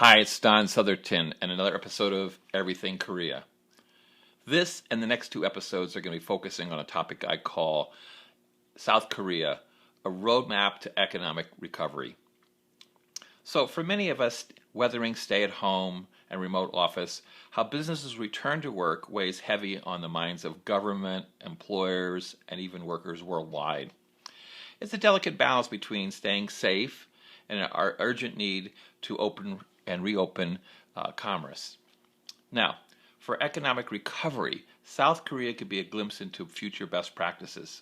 Hi, it's Don Southerton and another episode of Everything Korea. This and the next two episodes are going to be focusing on a topic I call South Korea, a roadmap to economic recovery. So for many of us, weathering stay-at-home and remote office, how businesses return to work weighs heavy on the minds of government, employers, and even workers worldwide. It's a delicate balance between staying safe and our urgent need to open and reopen commerce. Now, for economic recovery, South Korea could be a glimpse into future best practices.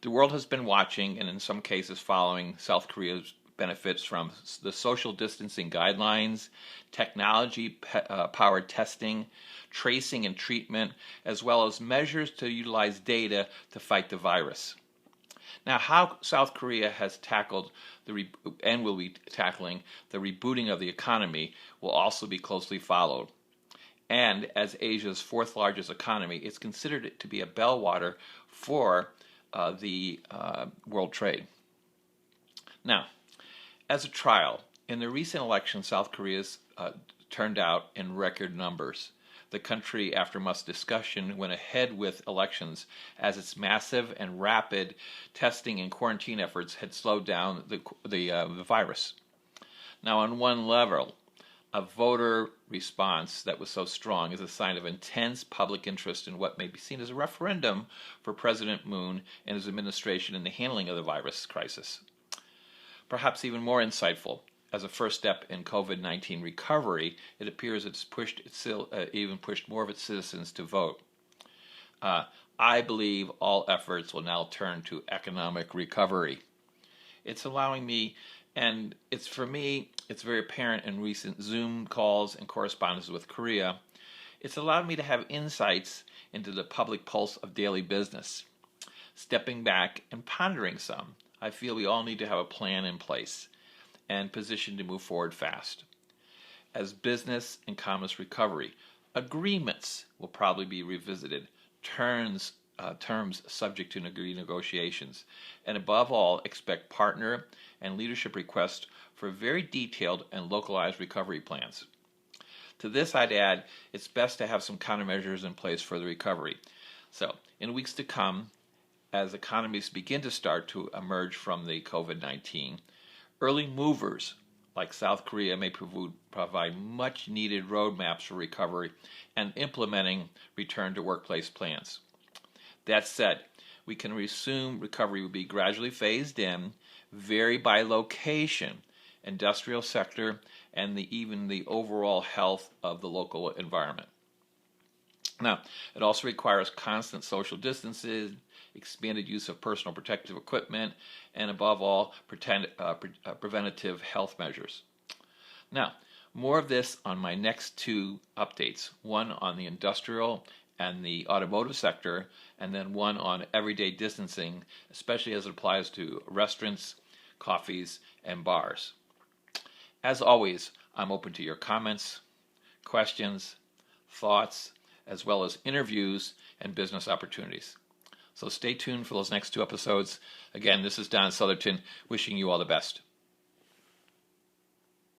The world has been watching and in some cases following South Korea's benefits from the social distancing guidelines, technology-powered testing, tracing and treatment, as well as measures to utilize data to fight the virus. Now, how South Korea has tackled and will be tackling the rebooting of the economy will also be closely followed. And as Asia's fourth largest economy, it's considered to be a bellwether for the world trade. Now, as a trial, in the recent election, South Korea's turned out in record numbers. The country, after much discussion, went ahead with elections as its massive and rapid testing and quarantine efforts had slowed down the virus. Now, on one level, a voter response that was so strong is a sign of intense public interest in what may be seen as a referendum for President Moon and his administration in the handling of the virus crisis. Perhaps even more insightful, as a first step in COVID-19 recovery, it appears it's even pushed more of its citizens to vote. I believe all efforts will now turn to economic recovery. It's allowing me, and for me, it's very apparent in recent Zoom calls and correspondence with Korea, it's allowed me to have insights into the public pulse of daily business. Stepping back and pondering some, I feel we all need to have a plan in place and positioned to move forward fast. As business and commerce recovery, agreements will probably be revisited, terms subject to negotiations, and above all, expect partner and leadership requests for very detailed and localized recovery plans. To this, I'd add, it's best to have some countermeasures in place for the recovery. So, in weeks to come, as economies begin to start to emerge from the COVID-19, early movers like South Korea may provide much needed roadmaps for recovery and implementing return to workplace plans. That said, we can assume recovery will be gradually phased in, vary by location, industrial sector, and even the overall health of the local environment. Now, it also requires constant social distances, expanded use of personal protective equipment, and above all, preventative health measures. Now, more of this on my next two updates, one on the industrial and the automotive sector, and then one on everyday distancing, especially as it applies to restaurants, coffees, and bars. As always, I'm open to your comments, questions, thoughts, as well as interviews and business opportunities. So stay tuned for those next two episodes. Again, this is Don Southerton wishing you all the best.